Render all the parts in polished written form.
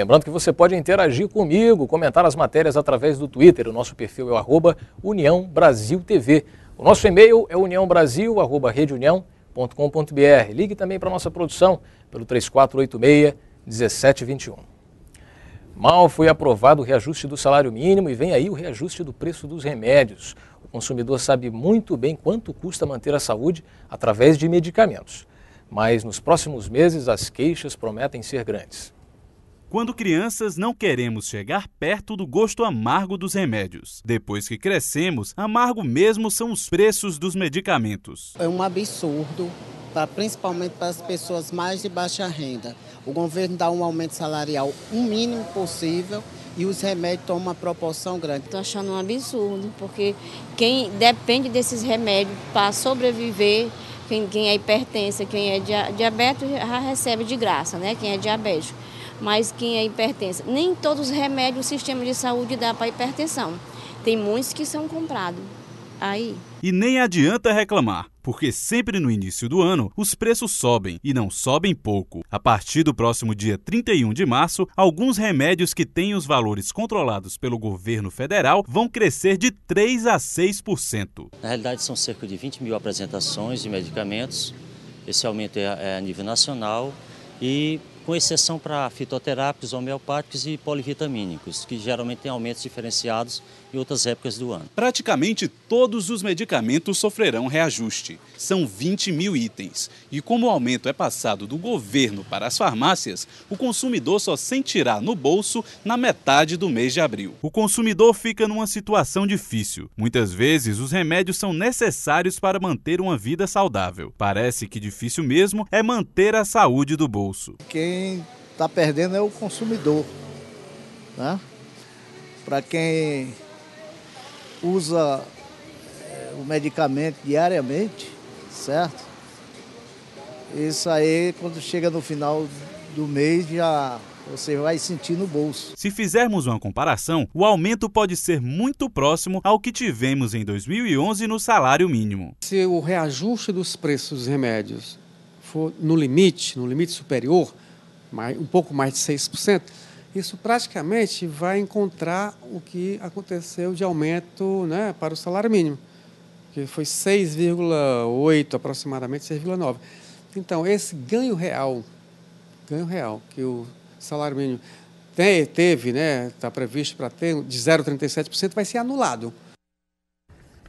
Lembrando que você pode interagir comigo, comentar as matérias através do Twitter. O nosso perfil é o @UniãoBrasilTV. O nosso e-mail é uniãobrasil@redeunião.com.br. Ligue também para a nossa produção pelo 3486-1721. Mal foi aprovado o reajuste do salário mínimo e vem aí o reajuste do preço dos remédios. O consumidor sabe muito bem quanto custa manter a saúde através de medicamentos. Mas nos próximos meses as queixas prometem ser grandes. Quando crianças, não queremos chegar perto do gosto amargo dos remédios. Depois que crescemos, amargo mesmo são os preços dos medicamentos. É um absurdo, principalmente para as pessoas mais de baixa renda. O governo dá um aumento salarial o mínimo possível e os remédios tomam uma proporção grande. Estou achando um absurdo, porque quem depende desses remédios para sobreviver, quem é hipertensa, quem é diabético, já recebe de graça, né? Quem é diabético. Mas quem é hipertensa, nem todos os remédios o sistema de saúde dá para hipertensão. Tem muitos que são comprados. Aí. E nem adianta reclamar, porque sempre no início do ano os preços sobem e não sobem pouco. A partir do próximo dia 31 de março, alguns remédios que têm os valores controlados pelo governo federal vão crescer de 3% a 6%. Na realidade são cerca de 20 mil apresentações de medicamentos. Esse aumento é a nível nacional e com exceção para fitoterápicos, homeopáticos e polivitamínicos, que geralmente têm aumentos diferenciados em outras épocas do ano. Praticamente todos os medicamentos sofrerão reajuste. São 20 mil itens. E como o aumento é passado do governo para as farmácias, o consumidor só sentirá no bolso na metade do mês de abril. O consumidor fica numa situação difícil. Muitas vezes os remédios são necessários para manter uma vida saudável. Parece que difícil mesmo é manter a saúde do bolso. Quem está perdendo é o consumidor, né? Para quem usa o medicamento diariamente, certo? Isso aí, quando chega no final do mês, já você vai sentir no bolso. Se fizermos uma comparação, o aumento pode ser muito próximo ao que tivemos em 2011 no salário mínimo. Se o reajuste dos preços dos remédios for no limite superior, um pouco mais de 6%, isso praticamente vai encontrar o que aconteceu de aumento, né, para o salário mínimo, que foi 6,8 aproximadamente, 6,9. Então, esse ganho real que o salário mínimo teve, né, está previsto para ter de 0,37%, vai ser anulado.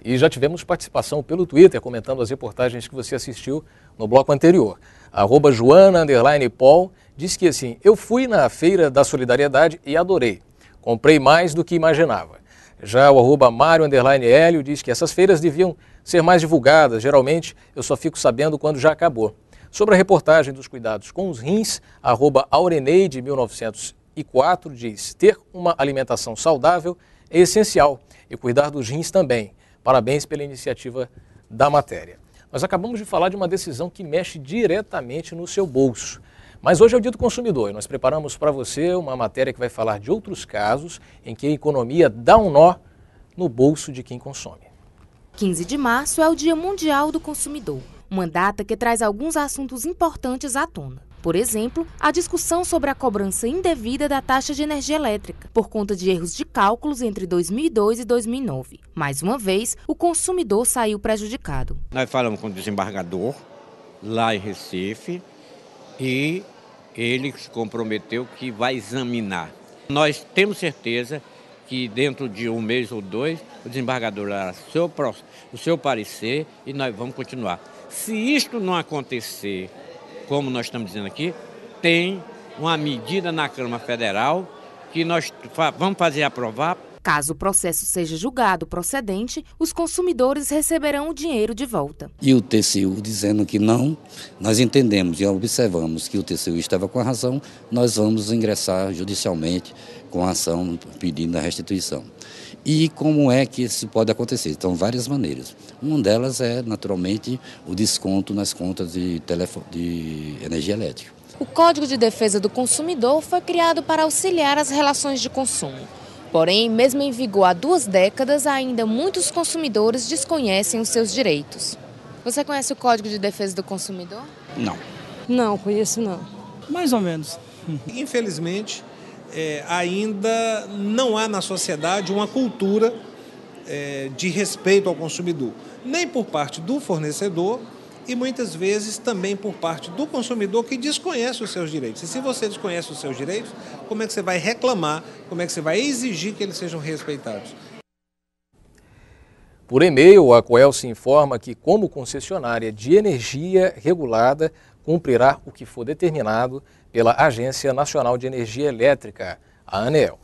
E já tivemos participação pelo Twitter, comentando as reportagens que você assistiu no bloco anterior. @Joana_Paul diz que assim, eu fui na Feira da Solidariedade e adorei. Comprei mais do que imaginava. Já o @Mário_Hélio diz que essas feiras deviam ser mais divulgadas. Geralmente eu só fico sabendo quando já acabou. Sobre a reportagem dos cuidados com os rins, @Aureneide1904 diz, ter uma alimentação saudável é essencial e cuidar dos rins também. Parabéns pela iniciativa da matéria. Nós acabamos de falar de uma decisão que mexe diretamente no seu bolso. Mas hoje é o Dia do Consumidor e nós preparamos para você uma matéria que vai falar de outros casos em que a economia dá um nó no bolso de quem consome. 15 de março é o Dia Mundial do Consumidor, uma data que traz alguns assuntos importantes à tona. Por exemplo, a discussão sobre a cobrança indevida da taxa de energia elétrica, por conta de erros de cálculos entre 2002 e 2009. Mais uma vez, o consumidor saiu prejudicado. Nós falamos com o desembargador lá em Recife e ele se comprometeu que vai examinar. Nós temos certeza que dentro de um mês ou dois, o desembargador dará o seu parecer e nós vamos continuar. Se isto não acontecer, como nós estamos dizendo aqui, tem uma medida na Câmara Federal que nós vamos fazer aprovar. Caso o processo seja julgado procedente, os consumidores receberão o dinheiro de volta. E o TCU dizendo que não, nós entendemos e observamos que o TCU estava com a razão, nós vamos ingressar judicialmente com a ação pedindo a restituição. E como é que isso pode acontecer? Então, várias maneiras. Uma delas é, naturalmente, o desconto nas contas de energia elétrica. O Código de Defesa do Consumidor foi criado para auxiliar as relações de consumo. Porém, mesmo em vigor há 2 décadas, ainda muitos consumidores desconhecem os seus direitos. Você conhece o Código de Defesa do Consumidor? Não. Não, conheço não. Mais ou menos. Infelizmente, ainda não há na sociedade uma cultura de respeito ao consumidor, nem por parte do fornecedor e muitas vezes também por parte do consumidor que desconhece os seus direitos. E se você desconhece os seus direitos, como é que você vai reclamar, como é que você vai exigir que eles sejam respeitados? Por e-mail, a Coelce informa que, como concessionária de energia regulada, cumprirá o que for determinado pela Agência Nacional de Energia Elétrica, a ANEEL.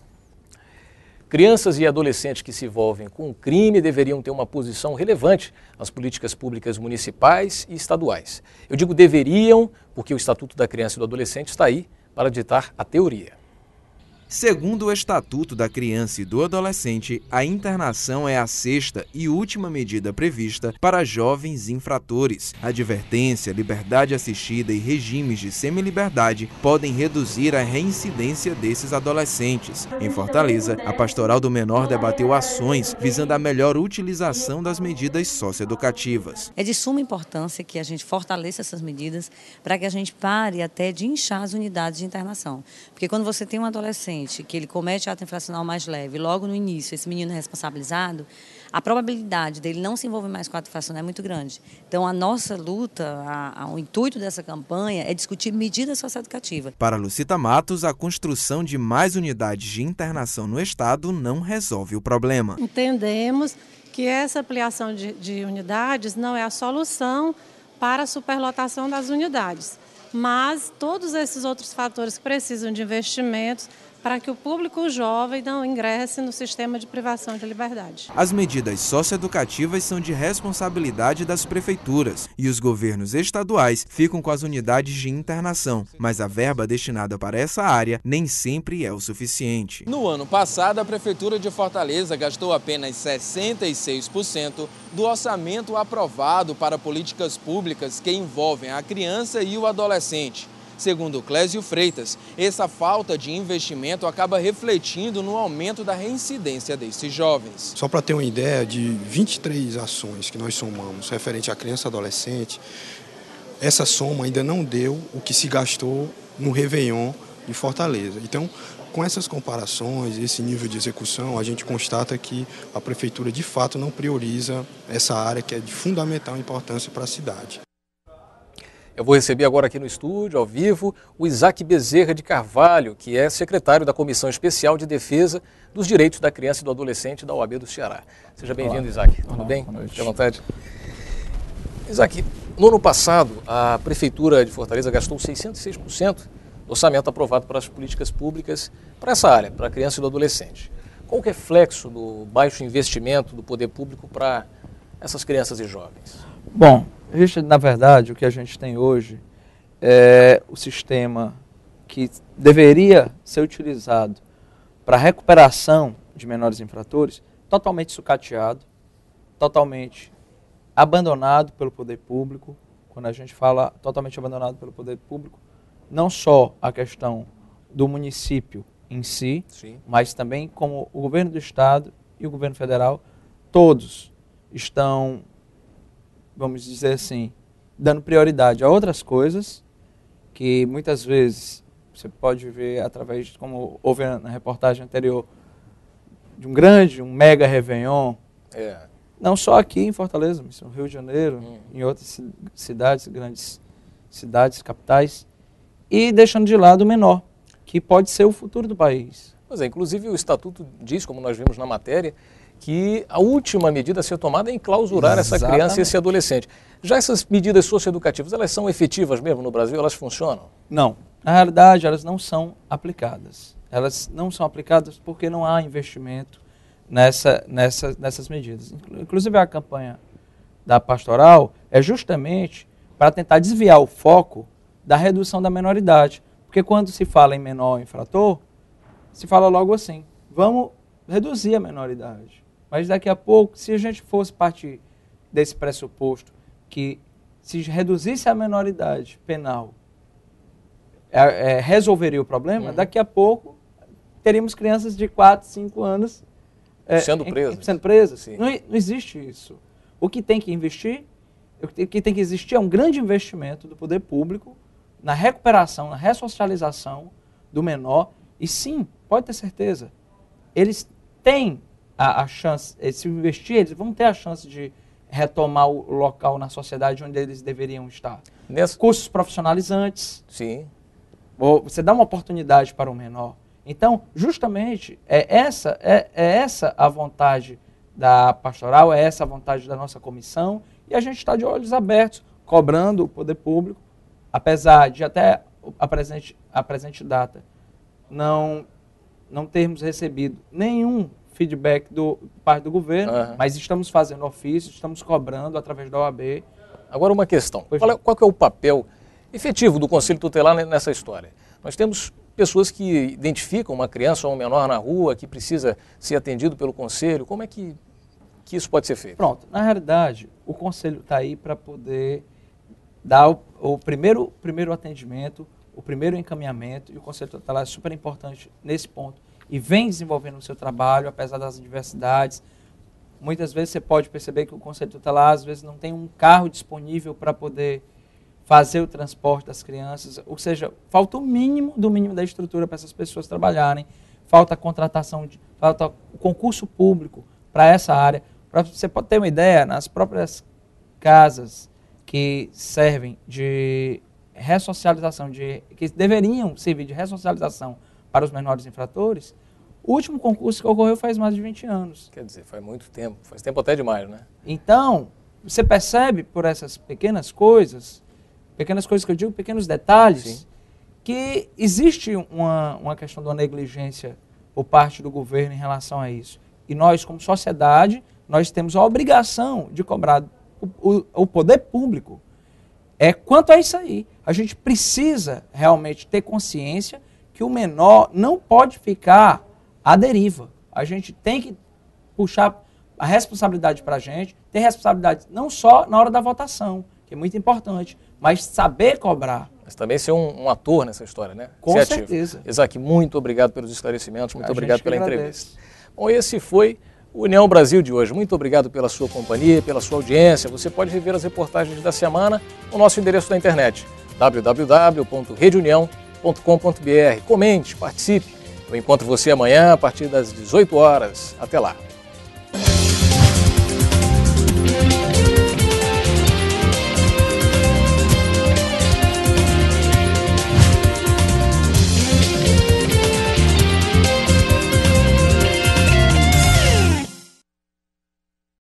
Crianças e adolescentes que se envolvem com crime deveriam ter uma posição relevante nas políticas públicas municipais e estaduais. Eu digo deveriam, porque o Estatuto da Criança e do Adolescente está aí para ditar a teoria. Segundo o Estatuto da Criança e do Adolescente, a internação é a sexta e última medida prevista para jovens infratores. Advertência, liberdade assistida e regimes de semiliberdade podem reduzir a reincidência desses adolescentes. Em Fortaleza, a Pastoral do Menor debateu ações visando a melhor utilização das medidas socioeducativas. É de suma importância que a gente fortaleça essas medidas para que a gente pare até de inchar as unidades de internação. Porque quando você tem um adolescente que ele comete ato infracional mais leve, logo no início esse menino é responsabilizado, a probabilidade dele não se envolver mais com ato infracional é muito grande. Então a nossa luta, o intuito dessa campanha é discutir medidas socioeducativas. Para Lucita Matos, a construção de mais unidades de internação no estado não resolve o problema. Entendemos que essa ampliação de unidades não é a solução para a superlotação das unidades, mas todos esses outros fatores que precisam de investimentos para que o público jovem não ingresse no sistema de privação de liberdade. As medidas socioeducativas são de responsabilidade das prefeituras e os governos estaduais ficam com as unidades de internação, mas a verba destinada para essa área nem sempre é o suficiente. No ano passado, a Prefeitura de Fortaleza gastou apenas 66% do orçamento aprovado para políticas públicas que envolvem a criança e o adolescente. Segundo Clésio Freitas, essa falta de investimento acaba refletindo no aumento da reincidência desses jovens. Só para ter uma ideia, de 23 ações que nós somamos referente à criança e adolescente, essa soma ainda não deu o que se gastou no Réveillon de Fortaleza. Então, com essas comparações, esse nível de execução, a gente constata que a Prefeitura de fato não prioriza essa área que é de fundamental importância para a cidade. Eu vou receber agora aqui no estúdio, ao vivo, o Isaac Bezerra de Carvalho, que é secretário da Comissão Especial de Defesa dos Direitos da Criança e do Adolescente da OAB do Ceará. Seja bem-vindo, Isaac. Tudo bem? Boa noite. Fique à vontade. Isaac, no ano passado, a Prefeitura de Fortaleza gastou 606% do orçamento aprovado para as políticas públicas para essa área, para a criança e do adolescente. Qual o reflexo do baixo investimento do poder público para essas crianças e jovens? Bom, na verdade, o que a gente tem hoje é o sistema que deveria ser utilizado para a recuperação de menores infratores totalmente sucateado, totalmente abandonado pelo poder público. Quando a gente fala totalmente abandonado pelo poder público, não só a questão do município em si, sim, mas também como o governo do estado e o governo federal, todos estão, vamos dizer assim, dando prioridade a outras coisas que muitas vezes você pode ver através, como houve na reportagem anterior, de um mega Réveillon, não só aqui em Fortaleza, mas no Rio de Janeiro, em outras cidades, grandes cidades, capitais, e deixando de lado o menor, que pode ser o futuro do país. Pois é, inclusive o Estatuto diz, como nós vimos na matéria, que a última medida a ser tomada é enclausurar essa criança e esse adolescente. Já essas medidas socioeducativas, elas são efetivas mesmo no Brasil? Elas funcionam? Não. Na realidade, elas não são aplicadas. Elas não são aplicadas porque não há investimento nessas medidas. Inclusive, a campanha da pastoral é justamente para tentar desviar o foco da redução da menoridade. Porque quando se fala em menor infrator, se fala logo assim, vamos reduzir a menoridade. Mas daqui a pouco, se a gente fosse partir desse pressuposto que se reduzisse a menoridade penal, resolveria o problema, daqui a pouco teríamos crianças de 4, 5 anos sendo presas. Não existe isso. O que tem que investir, o que tem que existir é um grande investimento do poder público na recuperação, na ressocialização do menor E sim, pode ter certeza, eles têm a chance, se investir, eles vão ter a chance de retomar o local na sociedade onde eles deveriam estar. Cursos profissionalizantes. Sim. Você dá uma oportunidade para o menor. Então, justamente, é essa a vontade da pastoral, é essa a vontade da nossa comissão, e a gente está de olhos abertos, cobrando o poder público, apesar de até a presente data não termos recebido nenhum feedback do parte do governo, mas estamos fazendo ofício, estamos cobrando através da OAB. Agora uma questão, qual que é o papel efetivo do Conselho Tutelar nessa história? Nós temos pessoas que identificam uma criança ou um menor na rua que precisa ser atendido pelo Conselho, como é que isso pode ser feito? Pronto, na realidade, o Conselho está aí para poder dar o primeiro atendimento, o primeiro encaminhamento, e o Conselho Tutelar é super importante nesse ponto, e vem desenvolvendo o seu trabalho, apesar das adversidades. Muitas vezes você pode perceber que o Conselho Tutelar, às vezes, não tem um carro disponível para poder fazer o transporte das crianças, ou seja, falta o mínimo do mínimo da estrutura para essas pessoas trabalharem, falta a contratação, falta o concurso público para essa área. Para você pode ter uma ideia, nas próprias casas que servem de ressocialização, que deveriam servir de ressocialização para os menores infratores, o último concurso que ocorreu faz mais de 20 anos. Quer dizer, faz muito tempo, faz tempo até demais, né? Então, você percebe por essas pequenas coisas que eu digo, pequenos detalhes, sim, que existe uma questão de uma negligência por parte do governo em relação a isso. E nós, como sociedade, nós temos a obrigação de cobrar o poder público quanto a isso aí. A gente precisa realmente ter consciência que o menor não pode ficar à deriva. A gente tem que puxar a responsabilidade para a gente, ter responsabilidade não só na hora da votação, que é muito importante, mas saber cobrar. Mas também ser um ator nessa história, né? Com certeza. Isaac, muito obrigado pelos esclarecimentos, muito obrigado pela entrevista. Bom, esse foi o União Brasil de hoje. Muito obrigado pela sua companhia, pela sua audiência. Você pode rever as reportagens da semana no nosso endereço da internet, www.redeunião.com.br. Comente, participe. Eu encontro você amanhã a partir das 18 horas. Até lá.